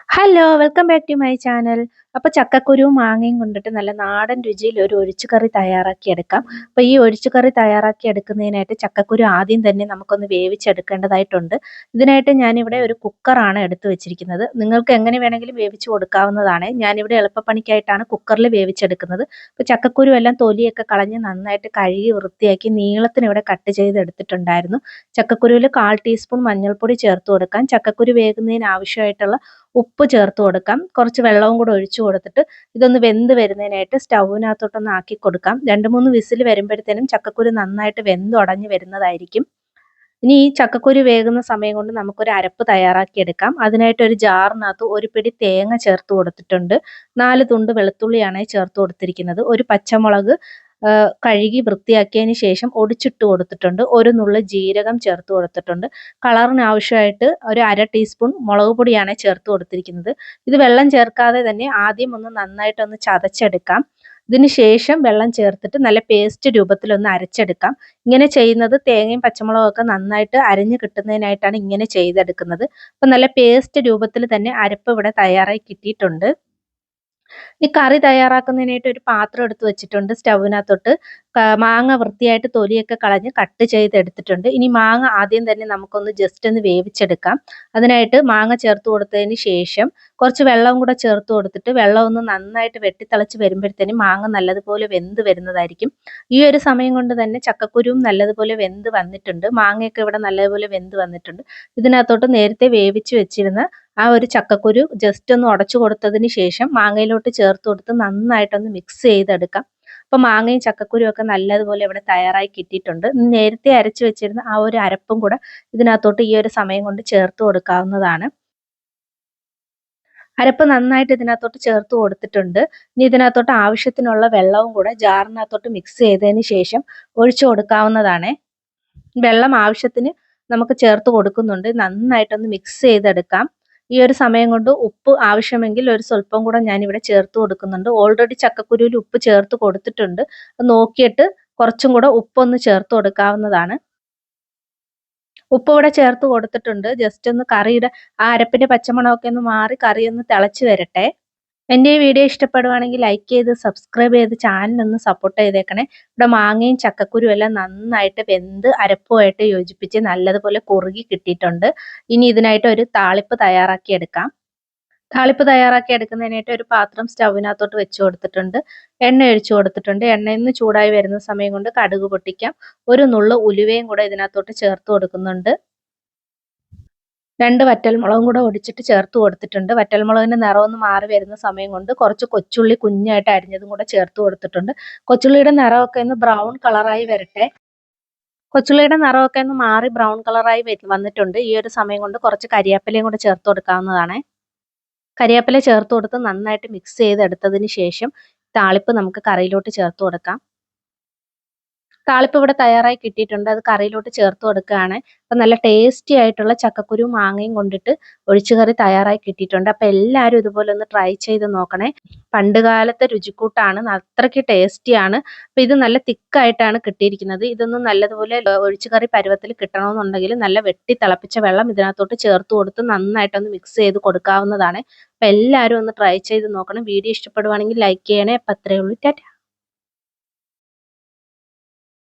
Hello! Welcome back to my channel. അപ്പോൾ ചക്കക്കുരുവും മാങ്ങയും കൊണ്ടിട്ട് നല്ല നാടൻ രുചിയിൽ ഒരു ഒഴിച്ചുകറി തയ്യാറാക്കിയെടുക്കാം. അപ്പോൾ ഈ ഒഴിച്ചുകറി തയ്യാറാക്കിയെടുക്കുന്നതിനായിട്ട് ചക്കക്കുരു ആദ്യം തന്നെ നമുക്കൊന്ന് വേവിച്ചെടുക്കേണ്ടതായിട്ടുണ്ട്. ഇതിനായിട്ട് ഞാനിവിടെ ഒരു കുക്കറാണ് എടുത്ത് വെച്ചിരിക്കുന്നത്. നിങ്ങൾക്ക് എങ്ങനെ വേണമെങ്കിലും വേവിച്ച് കൊടുക്കാവുന്നതാണ്. ഞാനിവിടെ എളുപ്പപ്പണിക്കായിട്ടാണ് കുക്കറിൽ വേവിച്ചെടുക്കുന്നത്. അപ്പോൾ ചക്കക്കുരു എല്ലാം തൊലിയൊക്കെ കളഞ്ഞ് നന്നായിട്ട് കഴുകി വൃത്തിയാക്കി നീളത്തിന് ഇവിടെ കട്ട് ചെയ്തെടുത്തിട്ടുണ്ടായിരുന്നു. ചക്കക്കുരുവിൽ 1/4 ടീസ്പൂൺ മഞ്ഞൾപ്പൊടി ചേർത്ത് കൊടുക്കാം. ചക്കക്കുരു വേകുന്നതിന് ആവശ്യമായിട്ടുള്ള ഉപ്പ് ചേർത്ത് കൊടുക്കാം. കുറച്ച് വെള്ളവും കൂടെ ഒഴിച്ചു കൊടുത്തിട്ട് ഇതൊന്ന് വെന്ത് വരുന്നതിനായിട്ട് സ്റ്റൗവിനകത്തോട്ടൊന്ന് ആക്കി കൊടുക്കാം. 2, 3 വിസിൽ വരുമ്പോഴത്തേനും ചക്കക്കുരു നന്നായിട്ട് വെന്തുടഞ്ഞ് വരുന്നതായിരിക്കും. ഇനി ഈ ചക്കക്കുരു വേകുന്ന സമയം കൊണ്ട് നമുക്കൊരു അരപ്പ് തയ്യാറാക്കിയെടുക്കാം. അതിനായിട്ട് ഒരു ജാറിനകത്ത് ഒരു പിടി തേങ്ങ ചേർത്ത് കൊടുത്തിട്ടുണ്ട്. 4 തുണ്ട് വെളുത്തുള്ളിയാണ് ചേർത്ത് കൊടുത്തിരിക്കുന്നത്. ഒരു പച്ചമുളക് കഴുകി വൃത്തിയാക്കിയതിന് ശേഷം ഒടിച്ചിട്ട് കൊടുത്തിട്ടുണ്ട്. ഒരു നുള്ള് ജീരകം ചേർത്ത് കൊടുത്തിട്ടുണ്ട്. കളറിന് ആവശ്യമായിട്ട് ഒരു 1/2 ടീസ്പൂൺ മുളക് പൊടിയാണ് ചേർത്ത് കൊടുത്തിരിക്കുന്നത്. ഇത് വെള്ളം ചേർക്കാതെ തന്നെ ആദ്യം ഒന്ന് നന്നായിട്ടൊന്ന് ചതച്ചെടുക്കാം. ഇതിന് ശേഷം വെള്ളം ചേർത്തിട്ട് നല്ല പേസ്റ്റ് രൂപത്തിലൊന്ന് അരച്ചെടുക്കാം. ഇങ്ങനെ ചെയ്യുന്നത് തേങ്ങയും പച്ചമുളകും ഒക്കെ നന്നായിട്ട് അരഞ്ഞ് കിട്ടുന്നതിനായിട്ടാണ് ഇങ്ങനെ ചെയ്തെടുക്കുന്നത്. അപ്പോൾ നല്ല പേസ്റ്റ് രൂപത്തിൽ തന്നെ അരപ്പ് ഇവിടെ തയ്യാറായി കിട്ടിയിട്ടുണ്ട്. ഈ കറി തയ്യാറാക്കുന്നതിനായിട്ട് ഒരു പാത്രം എടുത്ത് വെച്ചിട്ടുണ്ട്. സ്റ്റൗവിനകത്തോട്ട് മാങ്ങ വൃത്തിയായിട്ട് തൊലിയൊക്കെ കളഞ്ഞ് കട്ട് ചെയ്തെടുത്തിട്ടുണ്ട്. ഇനി മാങ്ങ ആദ്യം തന്നെ നമുക്കൊന്ന് ജസ്റ്റ് ഒന്ന് വേവിച്ചെടുക്കാം. അതിനായിട്ട് മാങ്ങ ചേർത്ത് കൊടുത്തതിന് ശേഷം കുറച്ച് വെള്ളവും കൂടെ ചേർത്ത് കൊടുത്തിട്ട് വെള്ളം ഒന്ന് നന്നായിട്ട് വെട്ടിത്തിളച്ച് വരുമ്പോഴത്തേനും മാങ്ങ നല്ലതുപോലെ വെന്ത് വരുന്നതായിരിക്കും. ഈ ഒരു സമയം കൊണ്ട് തന്നെ ചക്കക്കുരുവും നല്ലതുപോലെ വെന്ത് വന്നിട്ടുണ്ട്. മാങ്ങയൊക്കെ ഇവിടെ നല്ലതുപോലെ വെന്ത് വന്നിട്ടുണ്ട്. ഇതിനകത്തോട്ട് നേരത്തെ വേവിച്ച് വെച്ചിരുന്ന ആ ഒരു ചക്കക്കുരു ജസ്റ്റ് ഒന്ന് ഉടച്ചു കൊടുത്തതിന് ശേഷം മാങ്ങയിലോട്ട് ചേർത്ത് കൊടുത്ത് നന്നായിട്ടൊന്ന് മിക്സ് ചെയ്തെടുക്കാം. അപ്പോൾ മാങ്ങയും ചക്കക്കുരുവും ഒക്കെ നല്ലതുപോലെ ഇവിടെ തയ്യാറായി കിട്ടിയിട്ടുണ്ട്. നേരത്തെ അരച്ച് വെച്ചിരുന്ന ആ ഒരു അരപ്പും കൂടെ ഇതിനകത്തോട്ട് ഈ ഒരു സമയം കൊണ്ട് ചേർത്ത് കൊടുക്കാവുന്നതാണ്. അരപ്പ് നന്നായിട്ട് ഇതിനകത്തോട്ട് ചേർത്ത് കൊടുത്തിട്ടുണ്ട്. ഇനി ഇതിനകത്തോട്ട് ആവശ്യത്തിനുള്ള വെള്ളവും കൂടെ ജാറിനകത്തോട്ട് മിക്സ് ചെയ്തതിന് ശേഷം ഒഴിച്ചു കൊടുക്കാവുന്നതാണ്. വെള്ളം ആവശ്യത്തിന് നമുക്ക് ചേർത്ത് കൊടുക്കുന്നുണ്ട്. നന്നായിട്ടൊന്ന് മിക്സ് ചെയ്തെടുക്കാം. ഈ ഒരു സമയം കൊണ്ട് ഉപ്പ് ആവശ്യമെങ്കിൽ ഒരു സ്വല്പം കൂടെ ഞാനിവിടെ ചേർത്ത് കൊടുക്കുന്നുണ്ട്. ഓൾറെഡി ചക്കക്കുരുവിൽ ഉപ്പ് ചേർത്ത് കൊടുത്തിട്ടുണ്ട്. നോക്കിയിട്ട് കുറച്ചും കൂടെ ഉപ്പൊന്ന് ചേർത്ത് കൊടുക്കാവുന്നതാണ്. ഉപ്പ് ഇവിടെ ചേർത്ത് കൊടുത്തിട്ടുണ്ട്. ജസ്റ്റ് ഒന്ന് കറിയുടെ ആ അരപ്പിന്റെ പച്ചമണമൊക്കെ ഒന്ന് മാറി കറി ഒന്ന് തിളച്ച് വരട്ടെ. എൻ്റെ ഈ വീഡിയോ ഇഷ്ടപ്പെടുവാണെങ്കിൽ ലൈക്ക് ചെയ്ത് സബ്സ്ക്രൈബ് ചെയ്ത് ചാനലൊന്ന് സപ്പോർട്ട് ചെയ്തേക്കണേ. ഇവിടെ മാങ്ങയും ചക്കക്കുരുവും എല്ലാം നന്നായിട്ട് വെന്ത് അരപ്പുമായിട്ട് യോജിപ്പിച്ച് നല്ലതുപോലെ കുറുകി കിട്ടിയിട്ടുണ്ട്. ഇനി ഇതിനായിട്ട് ഒരു താളിപ്പ് തയ്യാറാക്കി എടുക്കാം. താളിപ്പ് തയ്യാറാക്കി എടുക്കുന്നതിനായിട്ട് ഒരു പാത്രം സ്റ്റൗവിനകത്തോട്ട് വെച്ച് കൊടുത്തിട്ടുണ്ട്. എണ്ണ ഒഴിച്ചു കൊടുത്തിട്ടുണ്ട്. എണ്ണയൊന്ന് ചൂടായി വരുന്ന സമയം കൊണ്ട് കടുക് പൊട്ടിക്കാം. ഒരു നുള്ള് ഉലുവയും കൂടെ ഇതിനകത്തോട്ട് ചേർത്ത് കൊടുക്കുന്നുണ്ട്. 2 വറ്റൽമുളകും കൂടെ ഒടിച്ചിട്ട് ചേർത്ത് കൊടുത്തിട്ടുണ്ട്. വറ്റൽമുളകിന്റെ നിറമൊന്ന് മാറി വരുന്ന സമയം കൊണ്ട് കുറച്ച് കൊച്ചുള്ളി കുഞ്ഞായിട്ട് അരിഞ്ഞതും കൂടെ ചേർത്ത് കൊടുത്തിട്ടുണ്ട്. കൊച്ചുള്ളിയുടെ നിറമൊക്കെ ഒന്ന് ബ്രൗൺ കളറായി വരട്ടെ. കൊച്ചുള്ളിയുടെ നിറമൊക്കെ ഒന്ന് മാറി ബ്രൗൺ കളറായി വന്നിട്ടുണ്ട്. ഈ ഒരു സമയം കൊണ്ട് കുറച്ച് കരിയാപ്പിലയും കൂടെ ചേർത്ത് കൊടുക്കാവുന്നതാണ്. കരിയാപ്പില ചേർത്ത് കൊടുത്ത് നന്നായിട്ട് മിക്സ് ചെയ്തെടുത്തതിന് ശേഷം താളിപ്പ് നമുക്ക് കറിയിലോട്ട് ചേർത്ത് കൊടുക്കാം. താളിപ്പ് ഇവിടെ തയ്യാറായി കിട്ടിയിട്ടുണ്ട്. അത് കറിയിലോട്ട് ചേർത്ത് കൊടുക്കുകയാണ്. അപ്പം നല്ല ടേസ്റ്റി ആയിട്ടുള്ള ചക്കക്കുരുവും മാങ്ങയും കൊണ്ടിട്ട് ഒഴിച്ചുകറി തയ്യാറായി കിട്ടിയിട്ടുണ്ട്. അപ്പം എല്ലാവരും ഇതുപോലെ ഒന്ന് ട്രൈ ചെയ്ത് നോക്കണേ. പണ്ട് കാലത്തെ രുചിക്കൂട്ടാണ്. അത്രയ്ക്ക് ടേസ്റ്റിയാണ്. അപ്പം ഇത് നല്ല തിക്കായിട്ടാണ് കിട്ടിയിരിക്കുന്നത്. ഇതൊന്നും നല്ലതുപോലെ ഒഴിച്ചുകറി പരുവത്തിൽ കിട്ടണമെന്നുണ്ടെങ്കിൽ നല്ല വെട്ടി തിളപ്പിച്ച വെള്ളം ഇതിനകത്തോട്ട് ചേർത്ത് കൊടുത്ത് നന്നായിട്ടൊന്ന് മിക്സ് ചെയ്ത് കൊടുക്കാവുന്നതാണ്. അപ്പം എല്ലാവരും ഒന്ന് ട്രൈ ചെയ്ത് നോക്കണം. വീഡിയോ ഇഷ്ടപ്പെടുവാണെങ്കിൽ ലൈക്ക് ചെയ്യണേ. അപ്പം അത്രയേ ഉള്ളൂ. ടാറ്റാ.